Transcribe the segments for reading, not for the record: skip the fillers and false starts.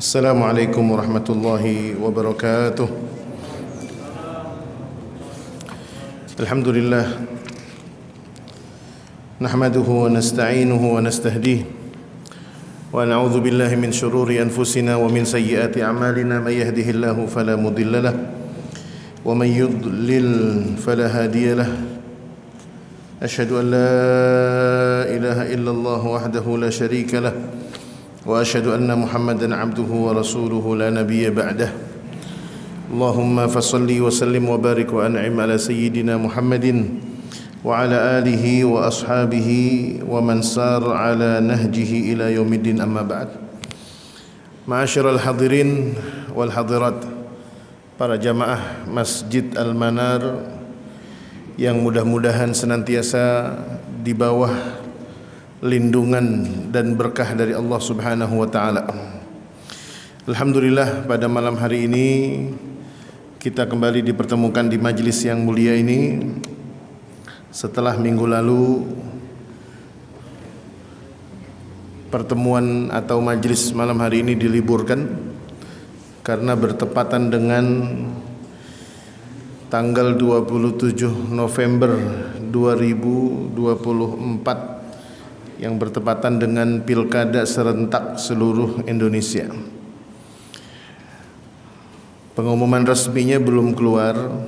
Assalamualaikum warahmatullahi wabarakatuh. Alhamdulillah nahmaduhu wa nasta'inuhu wa nastahdihi wa na'udzu billahi min shururi anfusina wa min sayyiati a'malina may yahdihillahu fala mudilla lahu wa may yudlil fala hadiya lahu. Asyhadu an la ilaha illallah wahdahu la syarika lahu wa asyhadu anna Muhammadan abduhu wa rasuluhu la nabiyya ba'dah. Allahumma fassalli wa sallim wa barik wa an'im ala sayyidina Muhammadin wa ala alihi wa ashabihi wa man sar ala nahjihi ila yaumiddin, amma ba'd. Ma'asyiral hadirin wal hadirat, para jamaah Masjid Al-Manar yang mudah-mudahan senantiasa di bawah lindungan dan berkah dari Allah Subhanahu wa taala. Alhamdulillah, pada malam hari ini kita kembali dipertemukan di majlis yang mulia ini setelah minggu lalu pertemuan atau majlis malam hari ini diliburkan karena bertepatan dengan tanggal 27 November 2024 yang bertepatan dengan pilkada serentak seluruh Indonesia. Pengumuman resminya belum keluar,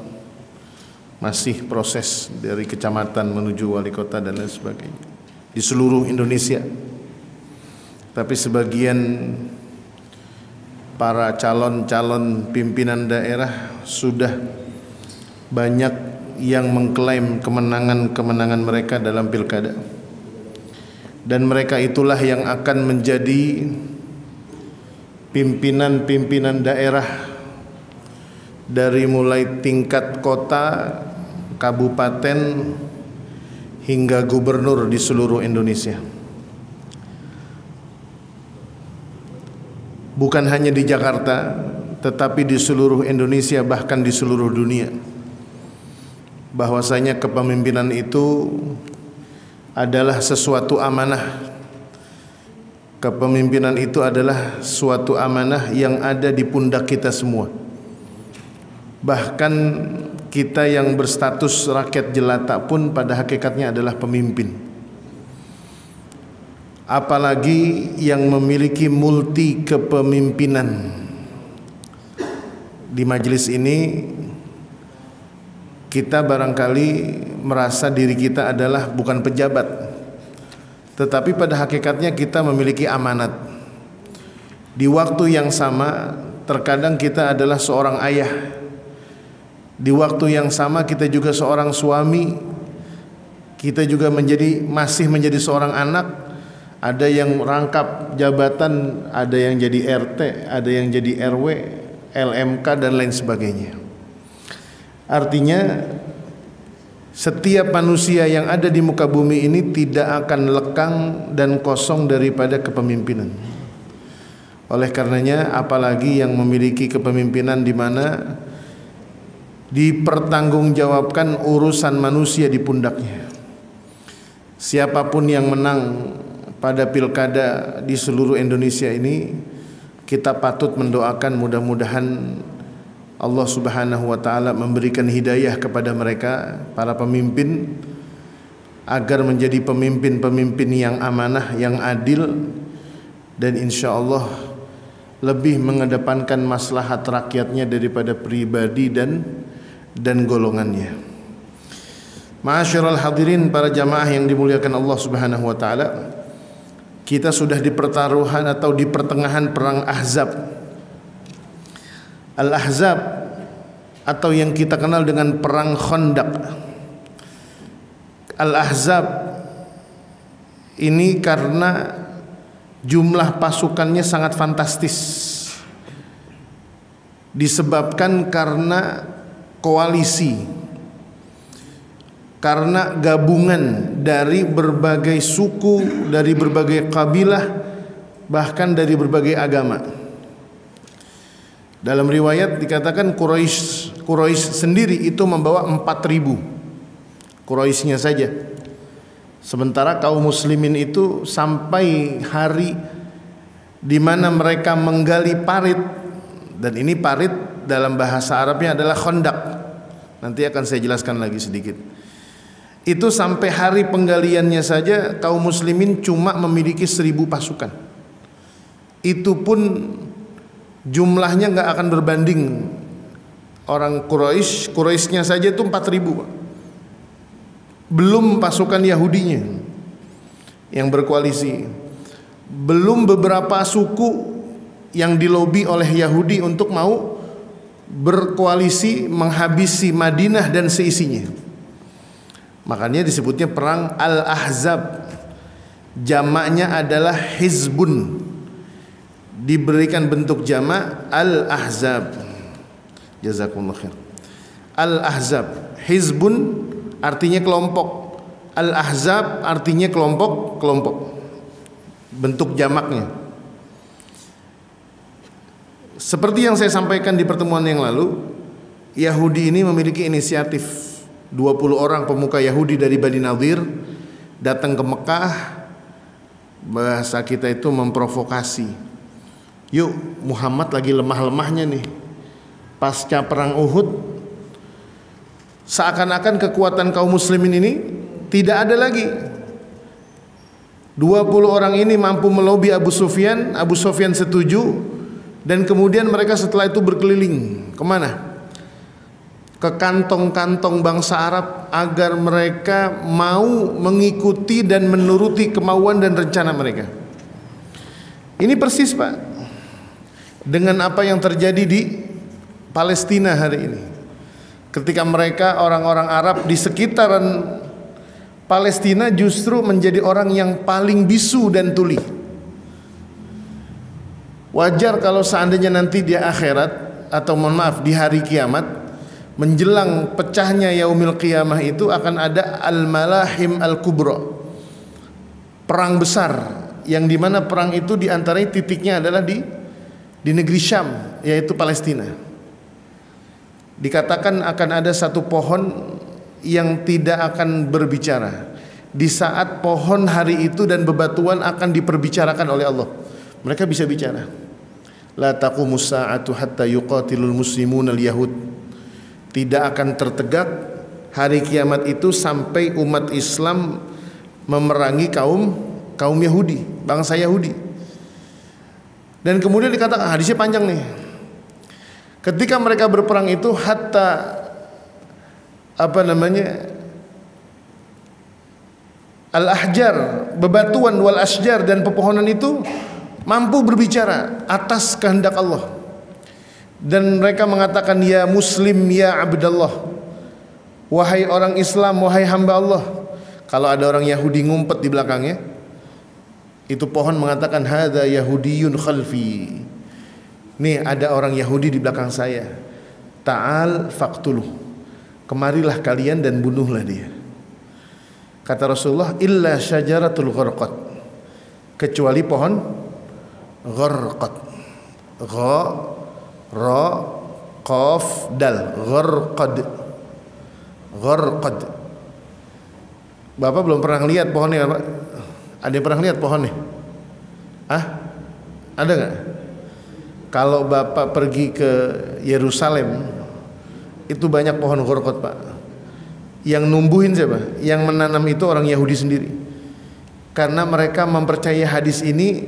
masih proses dari kecamatan menuju wali kota dan lain sebagainya di seluruh Indonesia. Tapi sebagian para calon-calon pimpinan daerah sudah banyak yang mengklaim kemenangan-kemenangan mereka dalam pilkada. Dan mereka itulah yang akan menjadi pimpinan-pimpinan daerah dari mulai tingkat kota, kabupaten hingga gubernur di seluruh Indonesia. Bukan hanya di Jakarta, tetapi di seluruh Indonesia, bahkan di seluruh dunia. Bahwasanya kepemimpinan itu adalah sesuatu amanah. Kepemimpinan itu adalah suatu amanah yang ada di pundak kita semua. Bahkan kita yang berstatus rakyat jelata pun pada hakikatnya adalah pemimpin. Apalagi yang memiliki multi kepemimpinan. Di majelis ini kita barangkali merasa diri kita adalah bukan pejabat, tetapi pada hakikatnya kita memiliki amanat. Di waktu yang sama terkadang kita adalah seorang ayah, di waktu yang sama kita juga seorang suami, kita juga masih menjadi seorang anak. Ada yang rangkap jabatan, ada yang jadi RT, ada yang jadi RW, LMK dan lain sebagainya. Artinya setiap manusia yang ada di muka bumi ini tidak akan lekang dan kosong daripada kepemimpinan. Oleh karenanya, apalagi yang memiliki kepemimpinan di mana dipertanggungjawabkan urusan manusia di pundaknya. Siapapun yang menang pada pilkada di seluruh Indonesia ini, kita patut mendoakan mudah-mudahan Allah Subhanahu wa taala memberikan hidayah kepada mereka, para pemimpin, agar menjadi pemimpin-pemimpin yang amanah, yang adil, dan insya Allah lebih mengedepankan maslahat rakyatnya daripada pribadi dan golongannya. Ma'asyiral hadirin, para jamaah yang dimuliakan Allah Subhanahu wa taala, kita sudah di pertaruhan atau di pertengahan perang Ahzab. Al-Ahzab atau yang kita kenal dengan perang Khandaq. Al-Ahzab ini karena jumlah pasukannya sangat fantastis, disebabkan karena koalisi, karena gabungan dari berbagai suku, dari berbagai kabilah, bahkan dari berbagai agama. Dalam riwayat dikatakan Quraisy sendiri itu membawa 4.000 Quraisynya saja. Sementara kaum muslimin itu sampai hari di mana mereka menggali parit, dan ini parit dalam bahasa Arabnya adalah khandaq. Nanti akan saya jelaskan lagi sedikit. Itu sampai hari penggaliannya saja kaum muslimin cuma memiliki 1.000 pasukan. Itu pun jumlahnya nggak akan berbanding orang Quraisynya saja itu 4.000, belum pasukan Yahudinya yang berkoalisi, belum beberapa suku yang dilobi oleh Yahudi untuk mau berkoalisi menghabisi Madinah dan seisinya. Makanya disebutnya perang Al-Ahzab. Jamaknya adalah Hizbun, diberikan bentuk jamak Al-Ahzab. Jazakumullah khair. Al-Ahzab, Hizbun artinya kelompok, Al-Ahzab artinya kelompok-kelompok, bentuk jamaknya. Seperti yang saya sampaikan di pertemuan yang lalu, Yahudi ini memiliki inisiatif. 20 orang pemuka Yahudi dari Bani Nadir datang ke Mekah. Bahasa kita itu memprovokasi. Yuk, Muhammad lagi lemah-lemahnya nih. Pasca perang Uhud, seakan-akan kekuatan kaum muslimin ini tidak ada lagi. 20 orang ini mampu melobi Abu Sufyan. Abu Sufyan setuju, dan kemudian mereka setelah itu berkeliling kemana? Ke kantong-kantong bangsa Arab agar mereka mau mengikuti dan menuruti kemauan dan rencana mereka. Ini persis, Pak, dengan apa yang terjadi di Palestina hari ini. Ketika mereka orang-orang Arab di sekitaran Palestina justru menjadi orang yang paling bisu dan tuli. Wajar kalau seandainya nanti di akhirat, atau mohon maaf di hari kiamat, menjelang pecahnya yaumil qiyamah itu akan ada al-malahim al-kubra, perang besar, yang dimana perang itu diantaranya titiknya adalah di negeri Syam, yaitu Palestina. Dikatakan akan ada satu pohon yang tidak akan berbicara. Di saat pohon hari itu dan bebatuan akan diperbicarakan oleh Allah, mereka bisa bicara. La taqumus sa'atu hatta yuqatilul muslimun al-yahud. Tidak akan tertegak hari kiamat itu sampai umat Islam memerangi kaum Yahudi, bangsa Yahudi. Dan kemudian dikatakan, hadisnya panjang nih. Ketika mereka berperang itu hatta al-ahjar, bebatuan, wal asjar, dan pepohonan itu mampu berbicara atas kehendak Allah. Dan mereka mengatakan, ya muslim, ya abdallah, wahai orang Islam, wahai hamba Allah. Kalau ada orang Yahudi ngumpet di belakangnya, itu pohon mengatakan, hadza yahudiyun khalfi, nih ada orang Yahudi di belakang saya. Ta'al faqtuluh, kemarilah kalian dan bunuhlah dia. Kata Rasulullah, illa syajaratul gharqad, kecuali pohon gharqad. Ra qaf dal, gharqad. Gharqad. Bapak belum pernah lihat pohonnya, Pak? Ada yang pernah lihat pohonnya? Ada nggak? Kalau Bapak pergi ke Yerusalem, itu banyak pohon gharqad, Pak. Yang numbuhin siapa? Yang menanam itu orang Yahudi sendiri. Karena mereka mempercayai hadis ini,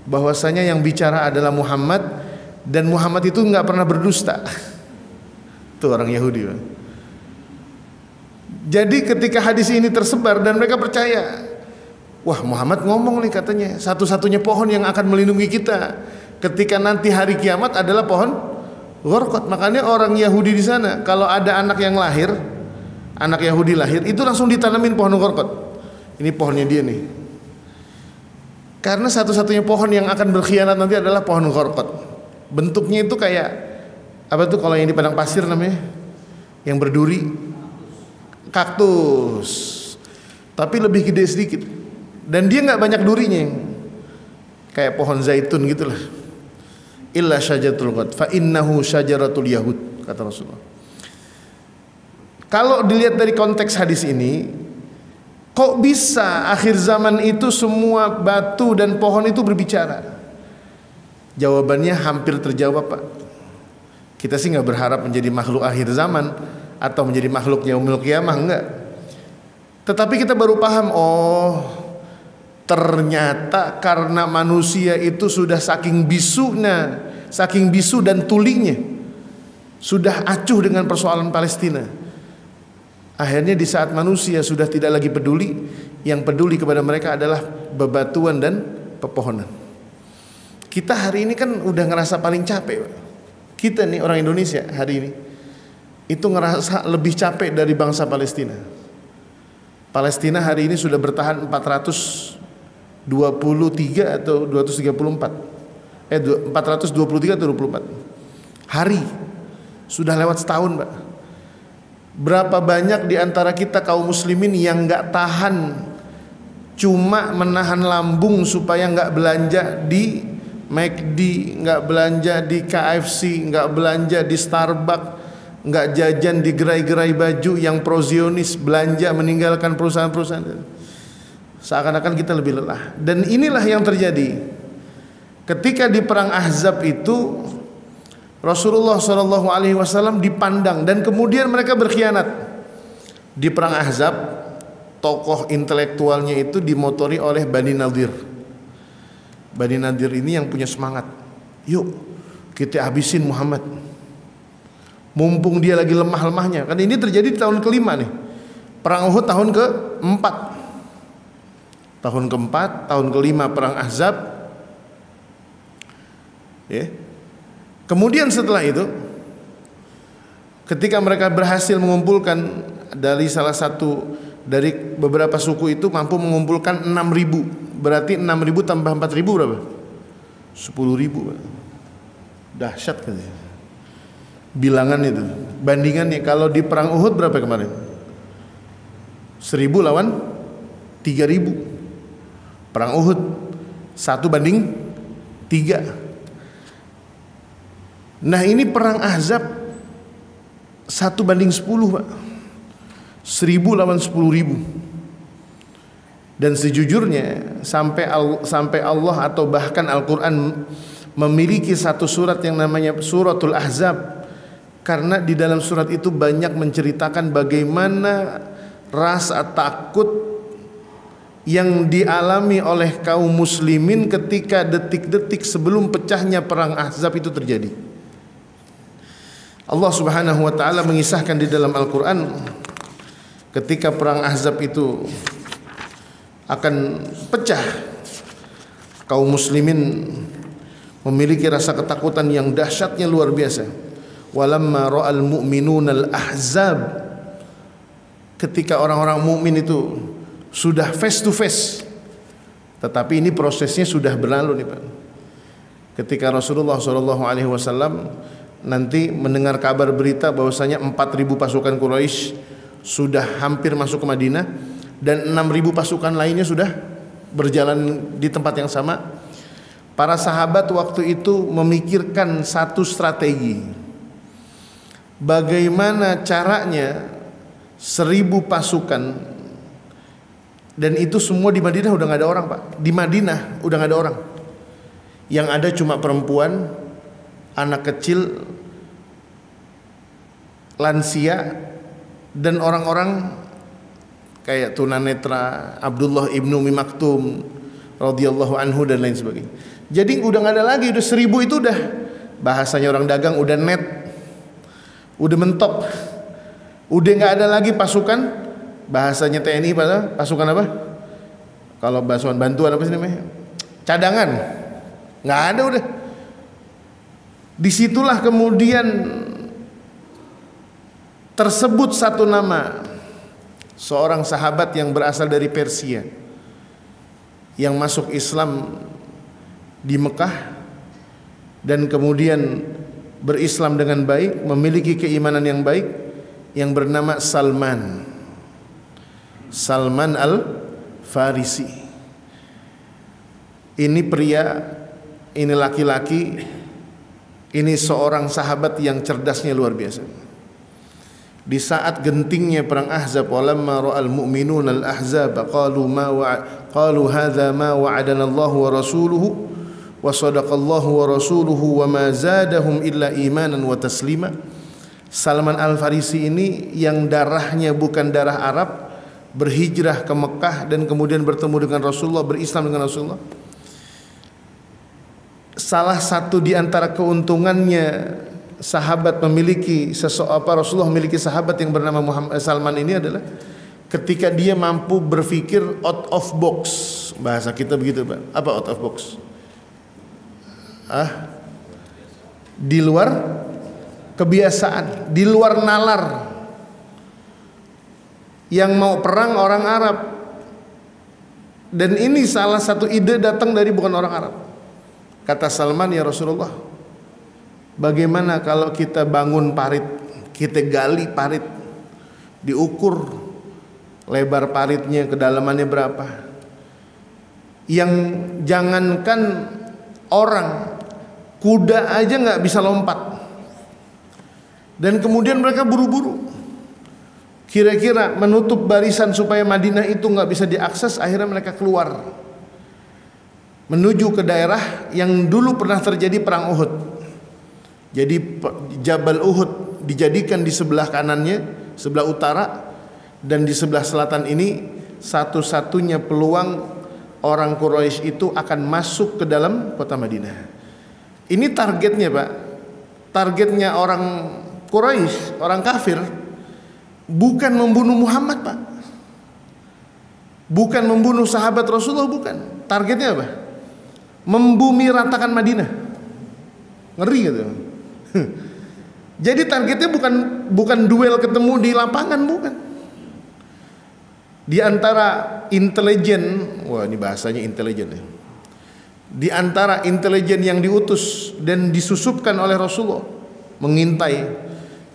bahwasanya yang bicara adalah Muhammad, dan Muhammad itu nggak pernah berdusta. Itu orang Yahudi, Pak. Jadi ketika hadis ini tersebar dan mereka percaya, wah, Muhammad ngomong nih, katanya satu-satunya pohon yang akan melindungi kita ketika nanti hari kiamat adalah pohon gharqad. Makanya orang Yahudi di sana kalau ada anak yang lahir, anak Yahudi lahir, itu langsung ditanamin pohon gharqad. Ini pohonnya dia nih. Karena satu-satunya pohon yang akan berkhianat nanti adalah pohon gharqad. Bentuknya itu kayak apa tuh kalau yang di padang pasir namanya, yang berduri, kaktus, tapi lebih gede sedikit, dan dia nggak banyak durinya, kayak pohon zaitun gitulah. Illa syajaratul gharqad fa innahu syajaratul yahud, kata Rasulullah. Kalau dilihat dari konteks hadis ini, kok bisa akhir zaman itu semua batu dan pohon itu berbicara? Jawabannya hampir terjawab, Pak. Kita sih nggak berharap menjadi makhluk akhir zaman atau menjadi makhluk yaumul qiyamah, enggak. Tetapi kita baru paham, oh ternyata karena manusia itu sudah saking bisu dan tulinya, sudah acuh dengan persoalan Palestina. Akhirnya di saat manusia sudah tidak lagi peduli, yang peduli kepada mereka adalah bebatuan dan pepohonan. Kita hari ini kan udah ngerasa paling capek, Pak. Kita nih orang Indonesia hari ini itu ngerasa lebih capek dari bangsa Palestina. Palestina hari ini sudah bertahan 423 atau 234. 423 atau 24 hari. Sudah lewat setahun, Pak. Berapa banyak di antara kita kaum muslimin yang nggak tahan, cuma menahan lambung supaya nggak belanja di McD, nggak belanja di KFC, nggak belanja di Starbucks, nggak jajan di gerai-gerai baju yang pro-Zionis, belanja meninggalkan perusahaan-perusahaan. Seakan-akan kita lebih lelah. Dan inilah yang terjadi ketika di perang Ahzab itu. Rasulullah SAW dipandang dan kemudian mereka berkhianat. Di perang Ahzab, tokoh intelektualnya itu dimotori oleh Bani Nadir. Bani Nadir ini yang punya semangat, yuk kita habisin Muhammad, mumpung dia lagi lemah-lemahnya. Kan ini terjadi di tahun kelima nih. Perang Uhud tahun keempat. Tahun keempat, tahun kelima perang Ahzab. Ya. Kemudian setelah itu, ketika mereka berhasil mengumpulkan dari salah satu dari beberapa suku itu mampu mengumpulkan 6.000. Berarti 6.000 tambah 4.000 berapa? 10.000. Dahsyat kan ya. Bilangan itu. Bandingannya kalau di perang Uhud berapa kemarin? 1.000 lawan 3.000. Perang Uhud 1:3. Nah ini perang Ahzab 1:10, Pak. 1.000 lawan 10.000. Dan sejujurnya sampai Allah atau bahkan Al-Quran memiliki satu surat yang namanya Suratul Ahzab, karena di dalam surat itu banyak menceritakan bagaimana rasa takut yang dialami oleh kaum muslimin ketika detik-detik sebelum pecahnya perang Ahzab itu terjadi. Allah Subhanahu wa taala mengisahkan di dalam Al-Quran ketika perang Ahzab itu akan pecah, kaum muslimin memiliki rasa ketakutan yang dahsyatnya luar biasa. Walamma ra'al mu'minuna al-ahzab, ketika orang-orang mukmin itu sudah face to face. Tetapi ini prosesnya sudah berlalu nih, Pak. Ketika Rasulullah SAW nanti mendengar kabar berita bahwasanya 4.000 pasukan Quraisy sudah hampir masuk ke Madinah dan 6.000 pasukan lainnya sudah berjalan di tempat yang sama. Para sahabat waktu itu memikirkan satu strategi. Bagaimana caranya 1.000 pasukan, dan itu semua di Madinah udah gak ada orang, Pak. Di Madinah udah gak ada orang. Yang ada cuma perempuan, anak kecil, lansia, dan orang-orang kayak tunanetra Abdullah ibnu Umi Maktum radhiyallahu anhu dan lain sebagainya. Jadi udah nggak ada lagi, udah 1.000 itu udah bahasanya orang dagang udah net, udah mentok, udah nggak ada lagi pasukan, bahasanya TNI pasukan apa? Kalau pasukan bantuan apa sih namanya? Cadangan, nggak ada udah. Disitulah kemudian tersebut satu nama, seorang sahabat yang berasal dari Persia yang masuk Islam di Mekah dan kemudian berislam dengan baik, memiliki keimanan yang baik, yang bernama Salman Al-Farisi. Ini pria, ini laki-laki, ini seorang sahabat yang cerdasnya luar biasa. Di saat gentingnya perang Ahzab, walamma ra'al mu'minuna al-ahzab qalu hadza ma wa'adana Allah wa rasuluhu wa sadaqallahu wa rasuluhu wa ma zadahum illa imanan wa taslima. Salman Al-Farisi ini yang darahnya bukan darah Arab, berhijrah ke Mekah dan kemudian bertemu dengan Rasulullah, berislam dengan Rasulullah. Salah satu di antara keuntungannya sahabat memiliki Rasulullah memiliki sahabat yang bernama Muhammad Salman ini adalah ketika dia mampu berpikir out of box. Bahasa kita begitu, Pak. Apa out of box? Di luar kebiasaan, di luar nalar. Yang mau perang orang Arab. Dan ini salah satu ide datang dari bukan orang Arab. Kata Salman, ya Rasulullah, bagaimana kalau kita bangun parit, kita gali parit, diukur lebar paritnya, kedalamannya berapa, yang jangankan orang, kuda aja nggak bisa lompat. Dan kemudian mereka buru-buru, kira-kira menutup barisan supaya Madinah itu nggak bisa diakses. Akhirnya mereka keluar menuju ke daerah yang dulu pernah terjadi perang Uhud. Jadi Jabal Uhud dijadikan di sebelah kanannya, sebelah utara, dan di sebelah selatan ini satu-satunya peluang orang Quraisy itu akan masuk ke dalam kota Madinah. Ini targetnya, Pak. Targetnya orang Quraisy, orang kafir, bukan membunuh Muhammad, Pak. Bukan membunuh sahabat Rasulullah, bukan. Targetnya apa? Membumi ratakan Madinah. Ngeri gitu. Jadi targetnya bukan duel ketemu di lapangan, bukan. Di antara intelijen, wah ini bahasanya intelijen ya. Di antara intelijen yang diutus dan disusupkan oleh Rasulullah mengintai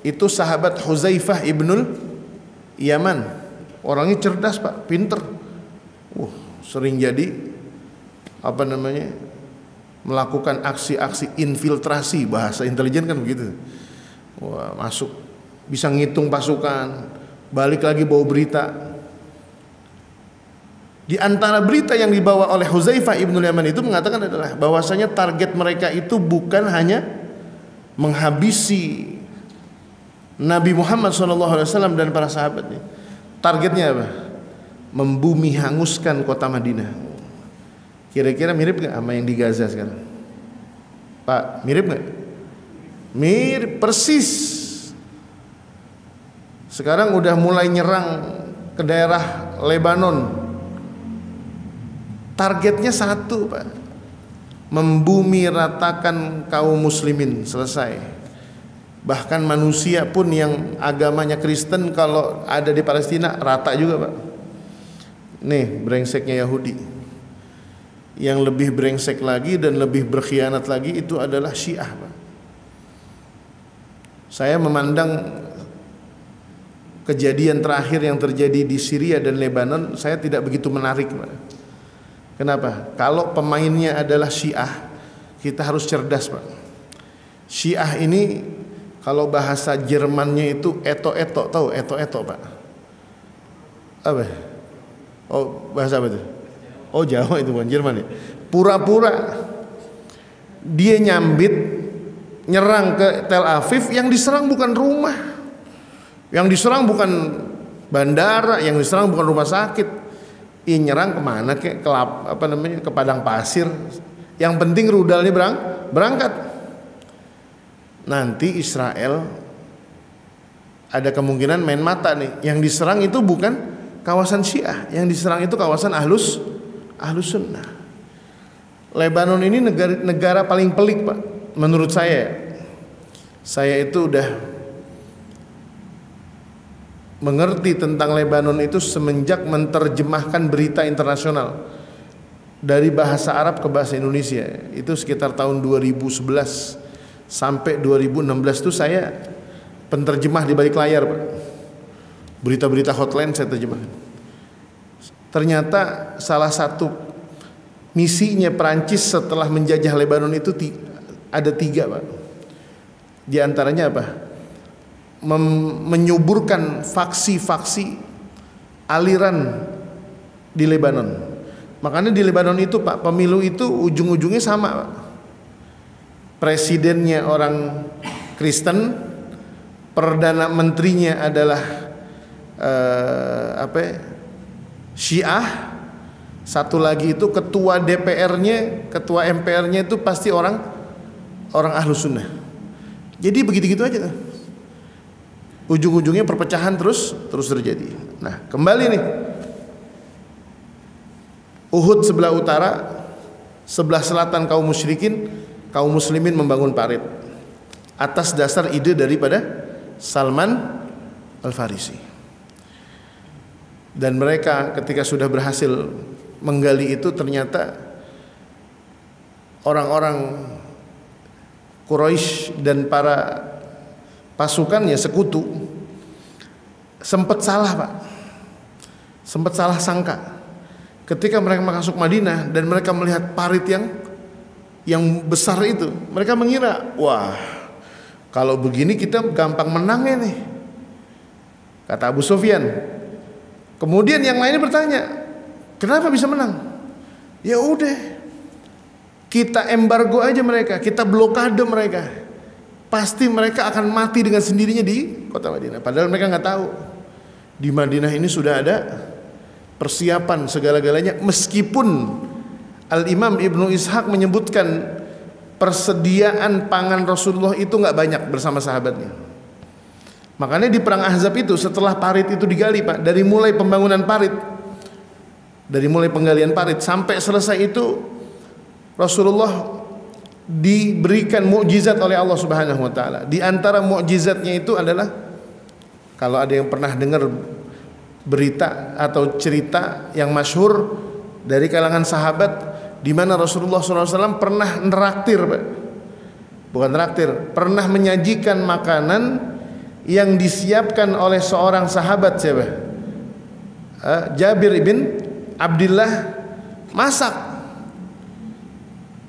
itu sahabat Huzaifah ibnul Yaman. Orangnya cerdas, Pak, pinter. Sering jadi melakukan aksi-aksi infiltrasi, bahasa intelijen kan begitu. Wah, masuk, bisa ngitung pasukan, balik lagi bawa berita. Di antara berita yang dibawa oleh Huzaifah ibnul Yaman itu mengatakan adalah bahwasanya target mereka itu bukan hanya menghabisi Nabi Muhammad SAW dan para sahabatnya. Targetnya apa? Membumi hanguskan kota Madinah. Kira-kira mirip gak sama yang di Gaza sekarang? Pak, mirip gak? Mirip persis. Sekarang udah mulai nyerang ke daerah Lebanon. Targetnya satu, Pak. Membumi ratakan kaum muslimin, selesai. Bahkan manusia pun yang agamanya Kristen kalau ada di Palestina rata juga, Pak. Nih brengseknya Yahudi. Yang lebih brengsek lagi dan lebih berkhianat lagi itu adalah Syiah, Pak. Saya memandang kejadian terakhir yang terjadi di Syria dan Lebanon, saya tidak begitu menarik, Pak. Kenapa? Kalau pemainnya adalah Syiah, kita harus cerdas, Pak. Syiah ini kalau bahasa Jermannya itu eto-eto, tahu eto-eto, Pak? Apa? Oh, bahasa apa itu? Oh, Jawa itu bukan Jerman ya. Pura-pura dia nyambit nyerang ke Tel Aviv, yang diserang bukan rumah. Yang diserang bukan bandara, yang diserang bukan rumah sakit. Nyerang kemana ke ke padang pasir. Yang penting rudalnya berangkat. Nanti Israel ada kemungkinan main mata nih. Yang diserang itu bukan kawasan Syiah, yang diserang itu kawasan Ahlus Sunnah. Lebanon ini negara paling pelik, Pak. Menurut saya itu udah mengerti tentang Lebanon itu semenjak menerjemahkan berita internasional dari bahasa Arab ke bahasa Indonesia. Itu sekitar tahun 2011 sampai 2016 itu saya penterjemah di balik layar, Pak. Berita-berita hotline saya terjemahkan. Ternyata salah satu misinya Perancis setelah menjajah Lebanon itu ada 3, Pak. Di antaranya apa? Menyuburkan faksi-faksi aliran di Lebanon. Makanya di Lebanon itu, Pak, pemilu itu ujung-ujungnya sama, Pak. presidennya orang Kristen, perdana menterinya adalah Syiah, satu lagi itu ketua DPR-nya, ketua MPR-nya itu pasti orang Ahlus Sunnah. Jadi begitu-gitu aja tuh. Ujung-ujungnya perpecahan terus terjadi. Nah, kembali nih. Uhud sebelah utara, sebelah selatan kaum musyrikin, kaum muslimin membangun parit atas dasar ide daripada Salman Al-Farisi. Dan mereka ketika sudah berhasil menggali itu, ternyata orang-orang Quraisy dan para pasukannya, sekutu, sempat salah, Pak. Sempat salah sangka ketika mereka masuk Madinah dan mereka melihat parit yang besar itu. Mereka mengira, wah, kalau begini kita gampang menangnya nih, kata Abu Sufyan. Kemudian yang lainnya bertanya, kenapa bisa menang? Ya udah, kita embargo aja mereka, kita blokade mereka, pasti mereka akan mati dengan sendirinya di kota Madinah. Padahal mereka nggak tahu di Madinah ini sudah ada persiapan segala-galanya. Meskipun Al-Imam Ibnu Ishaq menyebutkan persediaan pangan Rasulullah itu nggak banyak bersama sahabatnya. Makanya di perang Ahzab itu, setelah parit itu digali, Pak, dari mulai pembangunan parit, dari mulai penggalian parit sampai selesai itu, Rasulullah diberikan mukjizat oleh Allah Subhanahu wa taala. Di antara mukjizatnya itu adalah, kalau ada yang pernah dengar berita atau cerita yang masyhur dari kalangan sahabat, di mana Rasulullah SAW pernah neraktir, Pak. Bukan neraktir, pernah menyajikan makanan yang disiapkan oleh seorang sahabat, siapa? Jabir bin Abdullah, masak.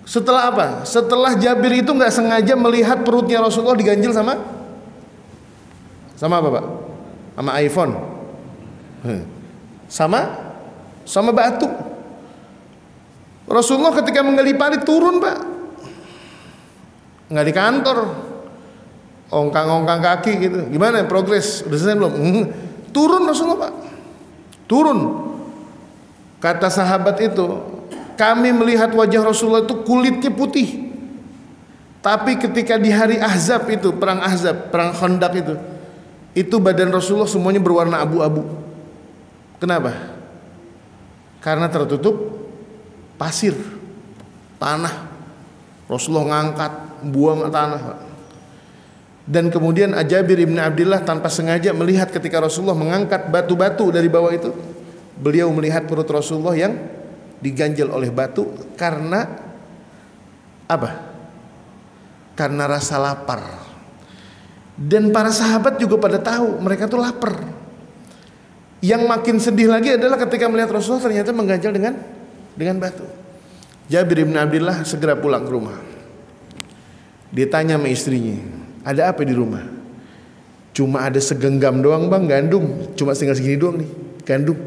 Setelah apa? Setelah Jabir itu nggak sengaja melihat perutnya Rasulullah diganjil sama apa, Pak? Sama iPhone, sama batu. Rasulullah ketika menggali parit turun, Pak, nggak di kantor, ongkang-ongkang kaki gitu. Gimana progres? Udah selesai belum? Turun Rasulullah, Pak. Turun. Kata sahabat itu, kami melihat wajah Rasulullah itu kulitnya putih. Tapi ketika di hari Ahzab itu, perang Ahzab, perang Khandaq itu badan Rasulullah semuanya berwarna abu-abu. Kenapa? Karena tertutup pasir, tanah. Rasulullah ngangkat, buang tanah, Pak. Dan kemudian Jabir bin Abdullah tanpa sengaja melihat ketika Rasulullah mengangkat batu-batu dari bawah itu, beliau melihat perut Rasulullah yang diganjal oleh batu. Karena apa? Karena rasa lapar. Dan para sahabat juga pada tahu mereka tuh lapar. Yang makin sedih lagi adalah ketika melihat Rasulullah ternyata mengganjal dengan batu. Jabir bin Abdullah segera pulang ke rumah. Dia tanya sama istrinya, ada apa di rumah? Cuma ada segenggam doang, Bang, gandum. Cuma tinggal segini doang nih, gandum.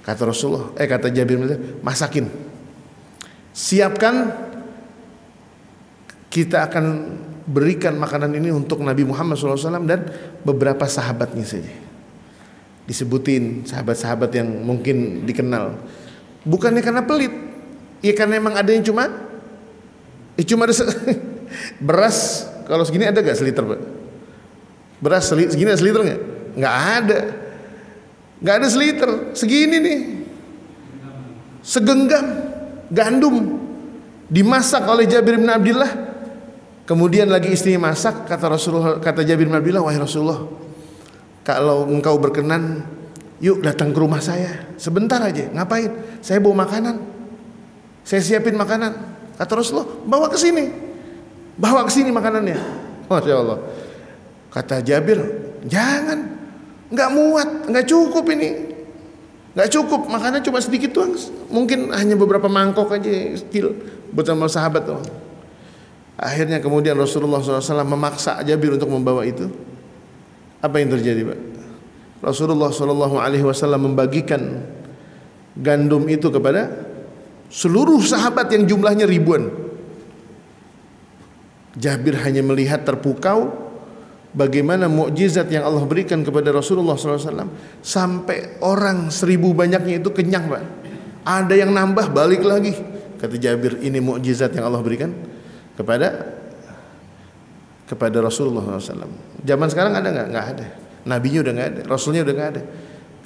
Kata Rasulullah, kata Jabir, masakin. Siapkan, kita akan berikan makanan ini untuk Nabi Muhammad SAW dan beberapa sahabatnya saja. Disebutin sahabat-sahabat yang mungkin dikenal. Bukannya karena pelit, ya karena emang ada yang cuma ada beras. Kalau segini ada gak seliter, Pak? Beras segini ada seliter gak? Gak ada. Gak ada seliter. Segini nih, segenggam gandum dimasak oleh Jabir bin Abdullah. Kemudian lagi istrinya masak. Kata Jabir bin Abdullah, wahai Rasulullah, kalau engkau berkenan, yuk datang ke rumah saya sebentar aja. Ngapain? Saya bawa makanan, saya siapin makanan. Kata Rasulullah, bawa ke sini makanannya. Masya Allah. Kata Jabir, jangan, nggak muat, nggak cukup ini, nggak cukup, makannya cuma sedikit doang, mungkin hanya beberapa mangkok aja kecil bersama sahabat doang. Akhirnya kemudian Rasulullah SAW memaksa Jabir untuk membawa itu. Apa yang terjadi, Pak? Rasulullah SAW membagikan gandum itu kepada seluruh sahabat yang jumlahnya ribuan. Jabir hanya melihat terpukau bagaimana mukjizat yang Allah berikan kepada Rasulullah SAW, sampai orang 1000 banyaknya itu kenyang, Pak. Ada yang nambah balik lagi. Kata Jabir, ini mukjizat yang Allah berikan kepada Rasulullah SAW. Zaman sekarang ada nggak? Nggak ada. Nabinya udah nggak ada, Rasulnya udah nggak ada.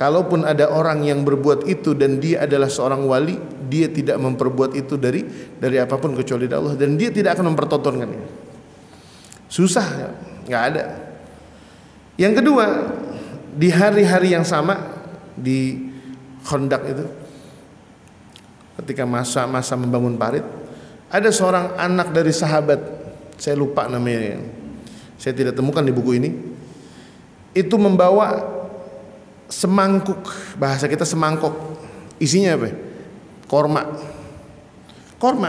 Kalaupun ada orang yang berbuat itu dan dia adalah seorang wali, dia tidak memperbuat itu dari apapun kecuali dari Allah, dan dia tidak akan mempertontonkannya. Susah, nggak ada. Yang kedua, di hari-hari yang sama di Khandaq itu, ketika masa membangun parit, ada seorang anak dari sahabat, saya lupa namanya, saya tidak temukan di buku ini, itu membawa semangkuk, bahasa kita semangkok, isinya apa? Korma,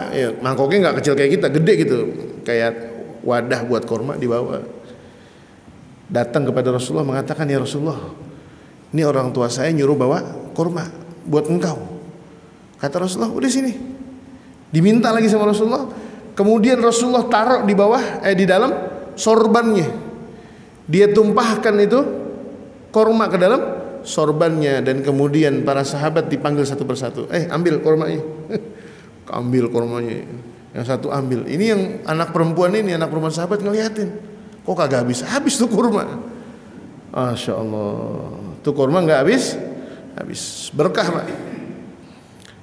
ya, mangkoknya nggak kecil kayak kita, gede gitu, kayak wadah buat korma dibawa. Datang kepada Rasulullah mengatakan, ya Rasulullah, ini orang tua saya nyuruh bawa korma buat engkau. Kata Rasulullah, udah sini. Diminta lagi sama Rasulullah. Kemudian Rasulullah taruh di bawah, di dalam sorbannya. Dia tumpahkan itu korma ke dalam sorbannya, dan kemudian para sahabat dipanggil satu persatu. Ambil kormanya. Ambil kormanya. Yang satu ambil. Ini yang anak perempuan sahabat ngeliatin. Kok kagak habis tuh kurma. Masya Allah. Tuh kurma nggak habis. Berkah, Pak.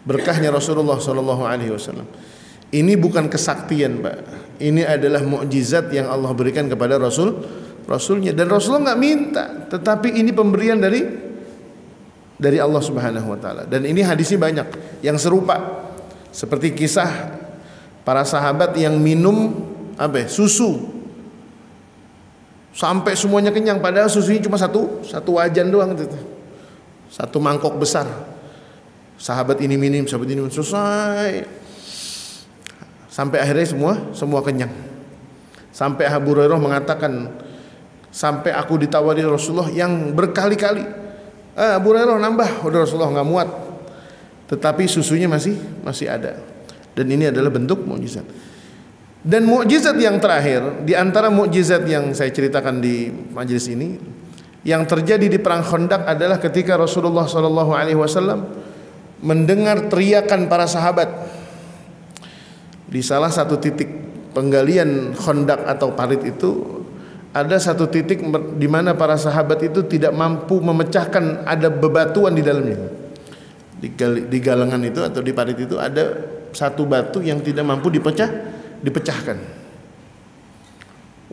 Berkahnya Rasulullah SAW. Ini bukan kesaktian, Pak. Ini adalah mukjizat yang Allah berikan kepada Rasulnya, dan Rasulullah nggak minta, tetapi ini pemberian dari Allah Subhanahu Wa Taala. Dan ini hadisnya banyak yang serupa, seperti kisah para sahabat yang minum susu sampai semuanya kenyang, padahal susunya cuma satu wajan doang, satu mangkok besar. Sahabat ini minum, selesai, sampai akhirnya semua kenyang. Sampai Abu Hurairah mengatakan, sampai aku ditawari Rasulullah yang berkali-kali, Abu Hurairah nambah, udah Rasulullah nggak muat, tetapi susunya masih ada. Dan ini adalah bentuk mukjizat. Dan mukjizat yang terakhir, di antara mukjizat yang saya ceritakan di majelis ini, yang terjadi di perang Khandaq adalah ketika Rasulullah SAW mendengar teriakan para sahabat di salah satu titik penggalian Khandaq atau parit itu. Ada satu titik di mana para sahabat itu tidak mampu memecahkan, ada bebatuan di dalamnya. Di galangan itu atau di parit itu ada satu batu yang tidak mampu dipecahkan.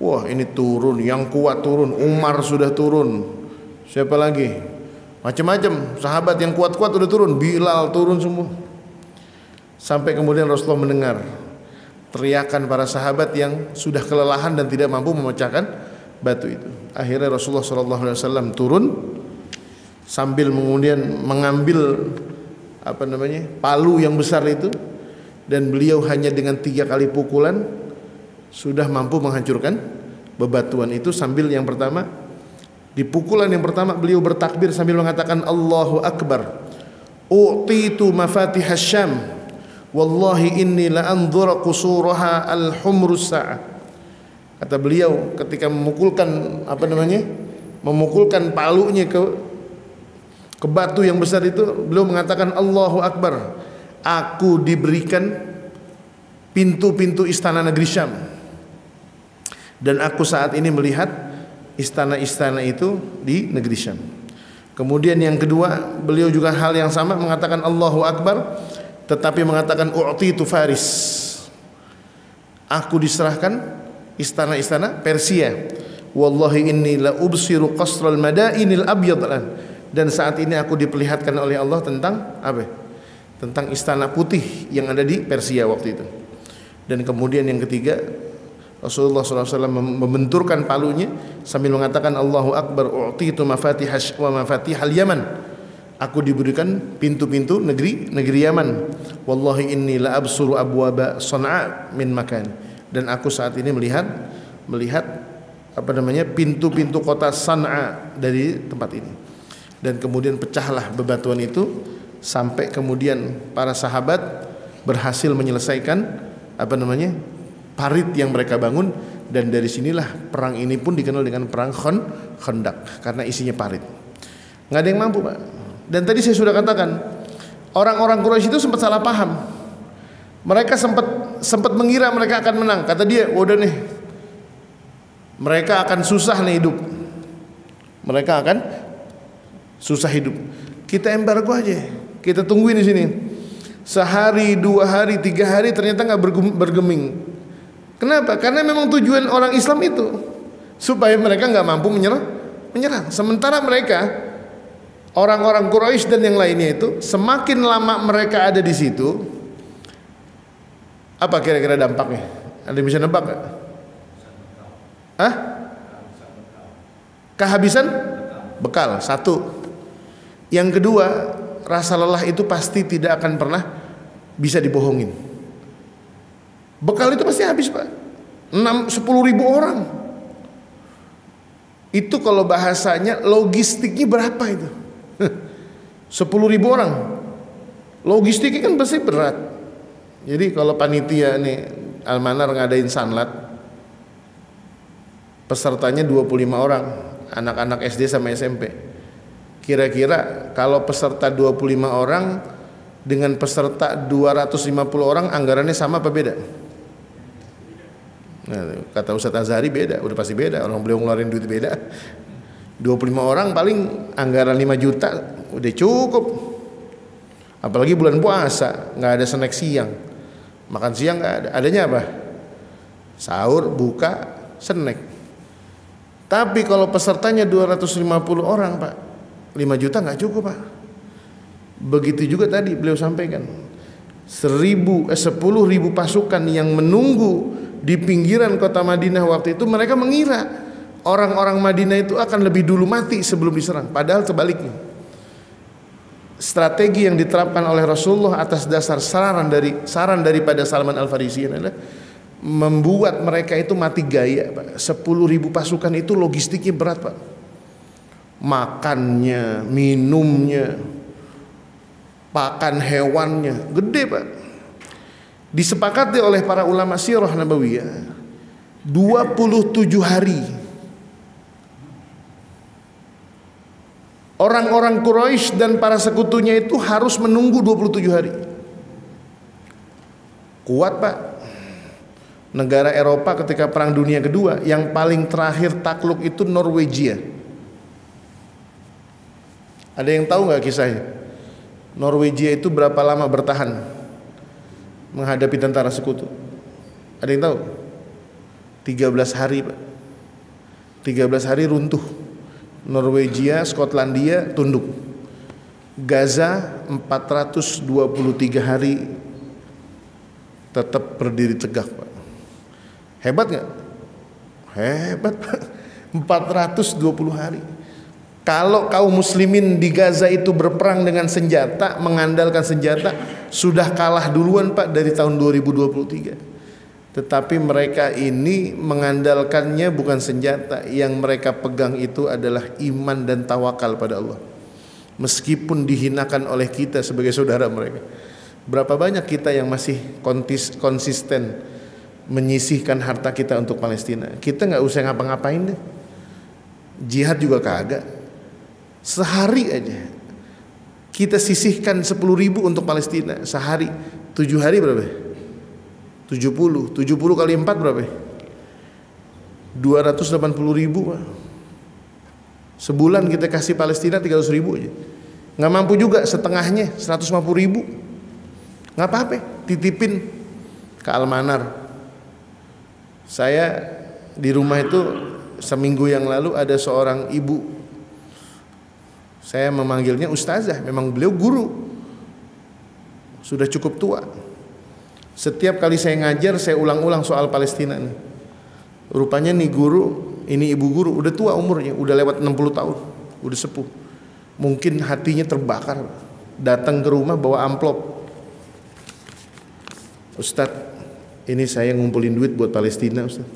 Wah, ini turun, yang kuat turun, Umar sudah turun. Siapa lagi? Macam-macam sahabat yang kuat-kuat udah turun, Bilal turun semua. Sampai kemudian Rasulullah mendengar teriakan para sahabat yang sudah kelelahan dan tidak mampu memecahkan batu itu. Akhirnya Rasulullah SAW turun sambil kemudian mengambil palu yang besar itu, dan beliau hanya dengan 3 kali pukulan sudah mampu menghancurkan bebatuan itu. Sambil yang pertama, di pukulan yang pertama beliau bertakbir sambil mengatakan Allahu Akbar, u'titu mafatihas Syam, wallahi inni la anzura qusuraha al-humrus sa'ah. Kata beliau ketika memukulkan memukulkan palunya ke batu yang besar itu, beliau mengatakan Allahu Akbar, aku diberikan pintu-pintu istana negeri Syam, dan aku saat ini melihat istana-istana itu di negeri Syam. Kemudian yang kedua, beliau juga hal yang sama mengatakan Allahu Akbar, tetapi mengatakan u'titu Faris, aku diserahkan istana-istana Persia. Wallahi inni la ubsiru qasral madainil abyad, dan saat ini aku diperlihatkan oleh Allah tentang istana putih yang ada di Persia waktu itu. Dan kemudian yang ketiga, Rasulullah SAW membenturkan palunya sambil mengatakan Allahu Akbar, u'titu mafatihal Yaman, aku diberikan pintu-pintu negeri Yaman. Wallahi inni la absuru abwaba Sana'a min makan, dan aku saat ini melihat pintu-pintu kota Sana'a dari tempat ini. Dan kemudian pecahlah bebatuan itu, sampai kemudian para sahabat berhasil menyelesaikan parit yang mereka bangun, dan dari sinilah perang ini pun dikenal dengan perang Khandaq karena isinya parit. Nggak ada yang mampu, Pak. Dan tadi saya sudah katakan, orang-orang Quraisy itu sempat salah paham. Mereka sempat mengira mereka akan menang. Kata dia, udah nih, mereka akan susah nih hidup. Mereka akan susah hidup. Kita embargo aja. Kita tungguin di sini. Sehari, 2 hari, 3 hari ternyata nggak bergeming. Kenapa? Karena memang tujuan orang Islam itu supaya mereka nggak mampu menyerang. Sementara mereka, orang-orang Quraisy dan yang lainnya itu, semakin lama mereka ada di situ, apa kira-kira dampaknya? Ada yang bisa nebak nggak? Hah? Kehabisan bekal, satu. Yang kedua, rasa lelah itu pasti tidak akan pernah bisa dibohongin. Bekal itu pasti habis, Pak. 10.000 orang. Itu kalau bahasanya logistiknya berapa itu? 10.000 orang. Logistiknya kan pasti berat. Jadi kalau panitia nih Almanar ngadain sanlat, pesertanya 25 orang, anak-anak SD sama SMP. Kira-kira kalau peserta 25 orang dengan peserta 250 orang, anggarannya sama apa beda? Nah, kata Ustadz Azhari beda, udah pasti beda. Orang beliau ngeluarin duit beda. 25 orang paling anggaran 5 juta udah cukup. Apalagi bulan puasa, nggak ada snack siang, makan siang nggak ada. Adanya apa? Sahur, buka, snack. Tapi kalau pesertanya 250 orang, Pak, 5 juta nggak cukup, Pak. Begitu juga tadi beliau sampaikan, 10.000 pasukan yang menunggu di pinggiran kota Madinah waktu itu. Mereka mengira orang-orang Madinah itu akan lebih dulu mati sebelum diserang. Padahal sebaliknya. Strategi yang diterapkan oleh Rasulullah atas dasar saran daripada Salman Al-Farisi adalah membuat mereka itu mati gaya, Pak. 10.000 pasukan itu logistiknya berat, Pak. Makannya, minumnya, pakan hewannya gede, Pak. Disepakati oleh para ulama sirah nabawiyah 27 hari orang-orang Quraisy dan para sekutunya itu harus menunggu 27 hari. Kuat, Pak. Negara Eropa ketika Perang Dunia Kedua yang paling terakhir takluk itu Norwegia. Ada yang tahu nggak kisahnya? Norwegia itu berapa lama bertahan menghadapi tentara sekutu? Ada yang tahu? 13 hari, Pak. 13 hari runtuh. Norwegia, Skotlandia tunduk. Gaza 423 hari tetap berdiri tegak, Pak. Hebat nggak? Hebat, Pak. 420 hari. Kalau kaum muslimin di Gaza itu berperang dengan senjata, mengandalkan senjata, sudah kalah duluan, Pak, dari tahun 2023. Tetapi mereka ini mengandalkannya bukan senjata, yang mereka pegang itu adalah iman dan tawakal pada Allah. Meskipun dihinakan oleh kita sebagai saudara mereka. Berapa banyak kita yang masih konsisten menyisihkan harta kita untuk Palestina. Kita nggak usah ngapa-ngapain deh. Jihad juga kagak. Sehari aja kita sisihkan 10.000 untuk Palestina. Sehari 7 hari berapa? 70 kali 4 berapa? 280.000, Pak. Sebulan kita kasih Palestina 300.000 aja. Nggak mampu juga setengahnya, 150.000. Nggak apa-apa, titipin ke Almanar. Saya di rumah itu seminggu yang lalu ada seorang ibu. Saya memanggilnya ustazah, memang beliau guru. Sudah cukup tua. Setiap kali saya ngajar, saya ulang-ulang soal Palestina nih. Rupanya nih guru, ini ibu guru, udah tua umurnya, udah lewat 60 tahun, udah sepuh. Mungkin hatinya terbakar. Datang ke rumah bawa amplop. Ustadz, ini saya ngumpulin duit buat Palestina, Ustadz.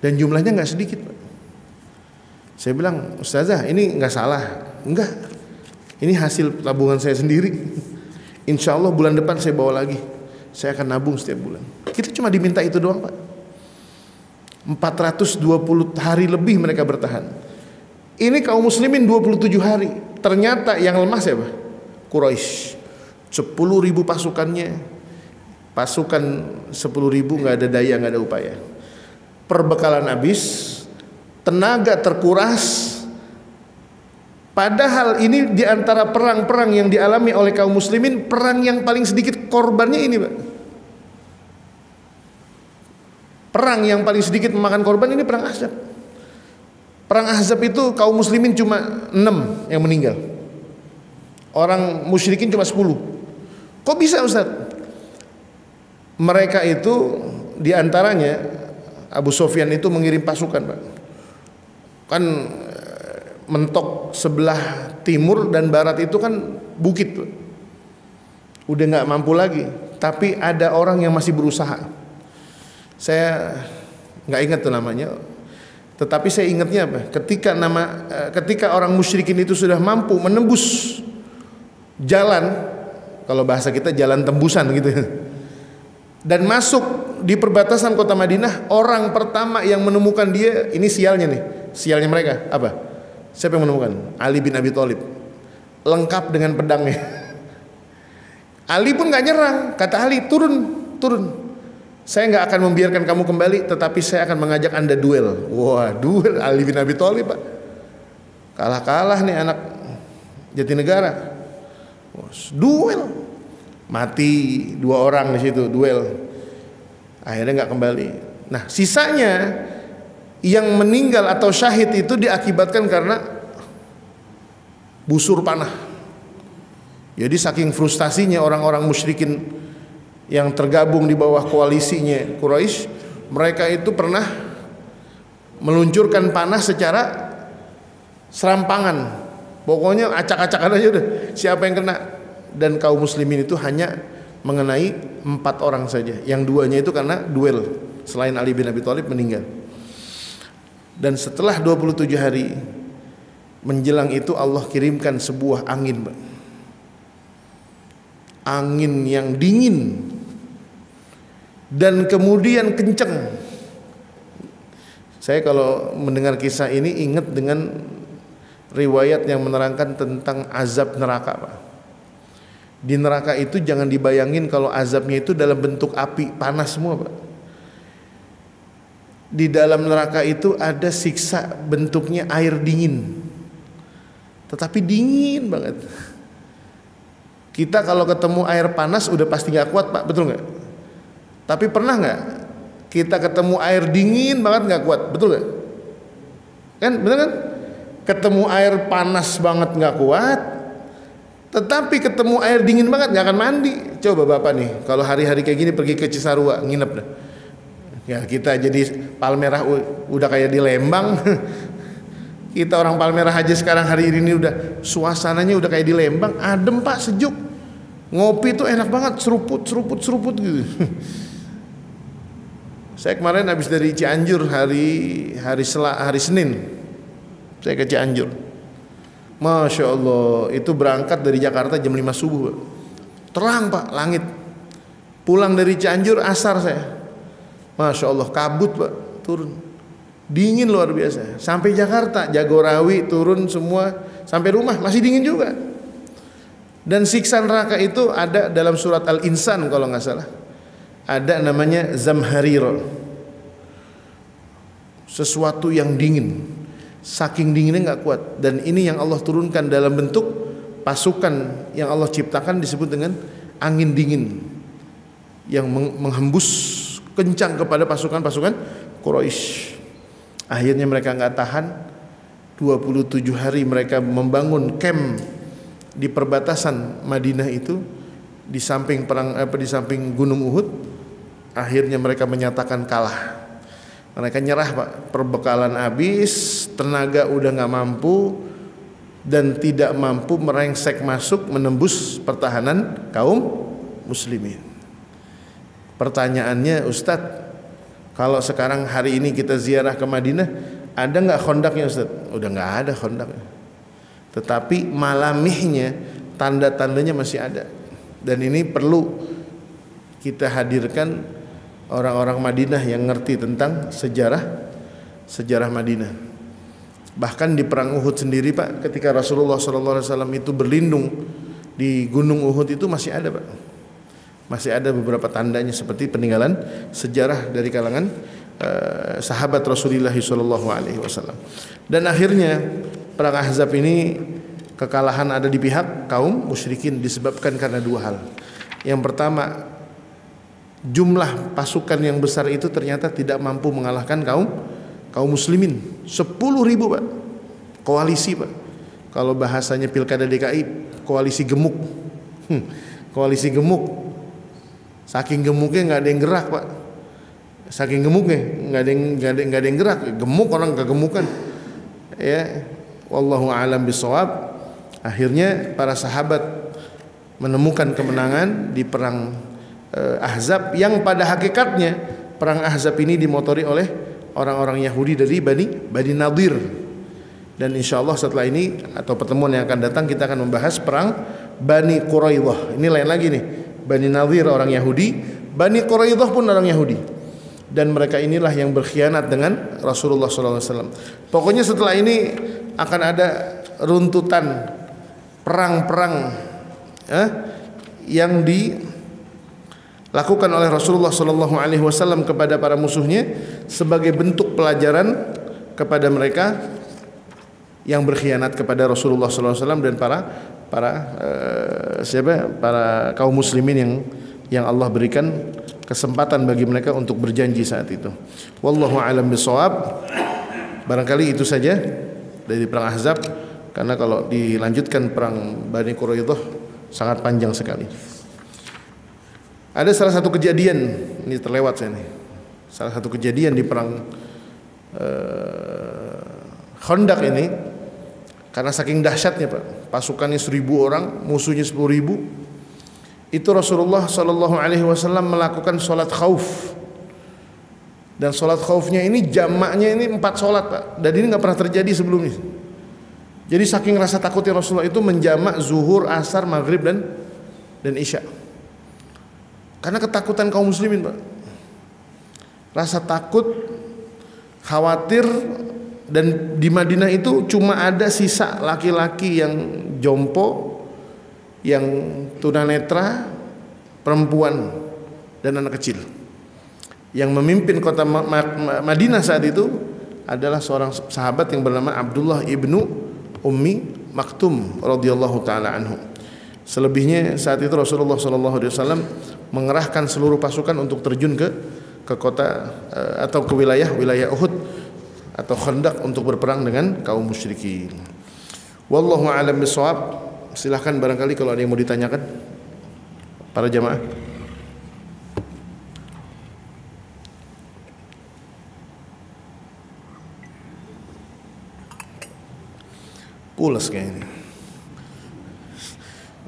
Dan jumlahnya nggak sedikit, Pak. Saya bilang, ustazah, ini nggak salah. Enggak, ini hasil tabungan saya sendiri. Insya Allah bulan depan saya bawa lagi. Saya akan nabung setiap bulan. Kita cuma diminta itu doang, Pak. 420 hari lebih mereka bertahan. Ini kaum muslimin 27 hari. Ternyata yang lemah siapa? Quraisy. 10.000 pasukannya. Pasukan 10.000 nggak ada daya, nggak ada upaya. Perbekalan habis, tenaga terkuras. Padahal ini diantara perang-perang yang dialami oleh kaum muslimin, perang yang paling sedikit korbannya ini, Pak. Perang yang paling sedikit memakan korban ini perang Ahzab. Perang Ahzab itu kaum muslimin cuma 6 yang meninggal. Orang musyrikin cuma 10. Kok bisa, Ustaz? Mereka itu diantaranya Abu Sufyan itu mengirim pasukan, Pak. Kan mentok sebelah timur dan barat itu kan bukit, Pak. Udah nggak mampu lagi. Tapi ada orang yang masih berusaha. Saya nggak ingat tuh namanya, tetapi saya ingatnya apa? Ketika orang musyrikin itu sudah mampu menembus jalan, kalau bahasa kita jalan tembusan gitu, dan masuk di perbatasan kota Madinah, orang pertama yang menemukan dia, ini sialnya nih, sialnya mereka apa? Siapa yang menemukan? Ali bin Abi Thalib, lengkap dengan pedangnya. Ali pun nggak nyerang, kata Ali, turun. Saya nggak akan membiarkan kamu kembali, tetapi saya akan mengajak Anda duel. Wah, duel Ali bin Abi Thalib, Pak. Kalah nih anak Jatinegara. Duel. Mati 2 orang di situ, duel. Akhirnya nggak kembali. Nah, sisanya yang meninggal atau syahid itu diakibatkan karena busur panah. Jadi saking frustasinya orang-orang musyrikin yang tergabung di bawah koalisinya Quraisy, mereka itu pernah meluncurkan panah secara serampangan. Pokoknya acak-acakan aja udah, siapa yang kena. Dan kaum muslimin itu hanya mengenai 4 orang saja. Yang 2-nya itu karena duel, selain Ali bin Abi Thalib meninggal. Dan setelah 27 hari menjelang itu Allah kirimkan sebuah angin, Pak. Angin yang dingin dan kemudian kenceng. Saya kalau mendengar kisah ini ingat dengan riwayat yang menerangkan tentang azab neraka, Pak. Di neraka itu jangan dibayangin kalau azabnya itu dalam bentuk api panas semua, Pak. Di dalam neraka itu ada siksa bentuknya air dingin, tetapi dingin banget. Kita kalau ketemu air panas udah pasti gak kuat, Pak, betul gak? Tapi pernah nggak kita ketemu air dingin banget nggak kuat, betul nggak? Kan, betul kan? Ketemu air panas banget nggak kuat, tetapi ketemu air dingin banget nggak akan mandi. Coba Bapak nih, kalau hari-hari kayak gini pergi ke Cisarua nginep dah. Ya kita jadi Palmerah udah kayak di Lembang. Kita orang Palmerah aja sekarang hari ini udah suasananya udah kayak di Lembang, adem, Pak, sejuk. Ngopi tuh enak banget, seruput gitu. Saya kemarin habis dari Cianjur hari Senin, saya ke Cianjur. Masya Allah, itu berangkat dari Jakarta jam 5 subuh, Pak. Terang, Pak, langit. Pulang dari Cianjur asar saya. Masya Allah, kabut, Pak, turun. Dingin luar biasa. Sampai Jakarta, Jagorawi turun semua, sampai rumah masih dingin juga. Dan siksa neraka itu ada dalam surat Al-Insan kalau nggak salah. Ada namanya zamharira, sesuatu yang dingin, saking dinginnya nggak kuat. Dan ini yang Allah turunkan dalam bentuk pasukan yang Allah ciptakan disebut dengan angin dingin yang menghembus kencang kepada pasukan-pasukan Quraisy. Akhirnya mereka nggak tahan. 27 hari mereka membangun camp di perbatasan Madinah itu, di samping di samping Gunung Uhud. Akhirnya mereka menyatakan kalah. Mereka nyerah, Pak. Perbekalan habis, tenaga udah nggak mampu, dan tidak mampu merengsek masuk menembus pertahanan kaum muslimin. Pertanyaannya, Ustadz, kalau sekarang hari ini kita ziarah ke Madinah, ada nggak khondaknya, Ustadz? Udah nggak ada khondaknya. Tetapi malamihnya, tanda-tandanya masih ada. Dan ini perlu kita hadirkan orang-orang Madinah yang ngerti tentang sejarah Madinah. Bahkan di perang Uhud sendiri Pak, ketika Rasulullah SAW itu berlindung di Gunung Uhud itu masih ada Pak. Masih ada beberapa tandanya seperti peninggalan sejarah dari kalangan sahabat Rasulullah SAW. Dan akhirnya perang Ahzab ini kekalahan ada di pihak kaum musyrikin disebabkan karena dua hal. Yang pertama, jumlah pasukan yang besar itu ternyata tidak mampu mengalahkan kaum muslimin. 10.000 Pak, koalisi Pak. Kalau bahasanya pilkada DKI, koalisi gemuk. Koalisi gemuk. Saking gemuknya nggak ada yang gerak Pak. Saking gemuknya nggak ada yang gerak. Gemuk orang kegemukan. Ya, wallahu a'lam bishawab. Akhirnya para sahabat menemukan kemenangan di perang Ahzab, yang pada hakikatnya perang Ahzab ini dimotori oleh orang-orang Yahudi dari Bani Nadir. Dan insya Allah setelah ini atau pertemuan yang akan datang kita akan membahas perang Bani Quraidah. Ini lain lagi nih. Bani Nadir orang Yahudi, Bani Quraidah pun orang Yahudi. Dan mereka inilah yang berkhianat dengan Rasulullah SAW. Pokoknya setelah ini akan ada runtutan perang-perang yang dilakukan oleh Rasulullah SAW kepada para musuhnya sebagai bentuk pelajaran kepada mereka yang berkhianat kepada Rasulullah SAW dan para kaum muslimin yang Allah berikan kesempatan bagi mereka untuk berjanji saat itu. Wallahu a'lam bishawab. Barangkali itu saja dari perang Ahzab, karena kalau dilanjutkan perang Bani Quraidah sangat panjang sekali. Ada salah satu kejadian, ini terlewat saya nih. Salah satu kejadian di perang Khandaq ini, karena saking dahsyatnya Pak, pasukannya 1.000 orang, musuhnya 10.000. Itu Rasulullah SAW melakukan sholat khauf. Dan sholat khaufnya ini jamaknya ini 4 sholat Pak. Dan ini nggak pernah terjadi sebelumnya. Jadi saking rasa takutnya Rasulullah itu menjamak zuhur, asar, maghrib dan isya. Karena ketakutan kaum muslimin Pak. Rasa takut, khawatir. Dan di Madinah itu cuma ada sisa laki-laki yang jompo, yang tunanetra, perempuan dan anak kecil. Yang memimpin kota Madinah saat itu adalah seorang sahabat yang bernama Abdullah ibnu Ummi Maktum radhiyallahu taala anhu. Selebihnya saat itu Rasulullah SAW mengerahkan seluruh pasukan untuk terjun ke kota atau ke wilayah Uhud atau Khandaq untuk berperang dengan kaum musyrikin. Wallahu a'lam bishawab. Silahkan barangkali kalau ada yang mau ditanyakan para jamaah. Pules kayaknya.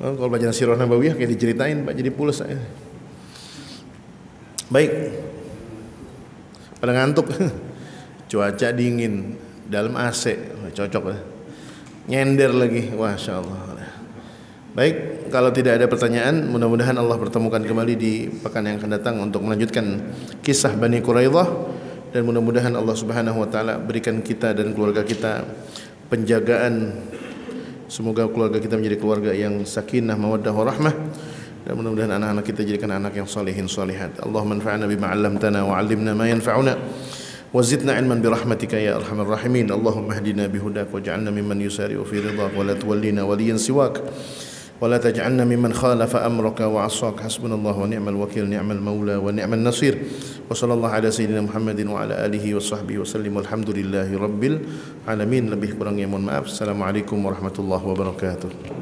Kalau bacaan Sirah Nabawiyah kayak diceritain Pak, jadi pules saya. Baik. Pada ngantuk. Cuaca dingin, dalam AC, cocok lah. Nyender lagi, Masya Allah. Baik, kalau tidak ada pertanyaan, mudah-mudahan Allah pertemukan kembali di pekan yang akan datang untuk melanjutkan kisah Bani Quraidah, dan mudah-mudahan Allah Subhanahu wa taala berikan kita dan keluarga kita penjagaan. Semoga keluarga kita menjadi keluarga yang sakinah, mawaddah, warahmah, dan mudah-mudahan anak-anak kita jadikan anak yang salihin salihat. Allahumma anfa'na bima 'allamtana wa 'allimna ma yanfa'una وزدنا علما برحمتك يا أرحم الراحمين. اللهم اهدنا بهداك واجعلنا ممن يسارع في رضاك ولا تولينا وليا سواك ولا تجعلنا ممن خالف أمرك وعصاك. حسبنا الله ونعم الوكيل نعم المولى ونعم النصير. وصلى الله على سيدنا محمد وعلى آله وصحبه وسلم والحمد لله رب العالمين. Lebih kurangnya mohon maaf. Assalamualaikum warahmatullahi wabarakatuh.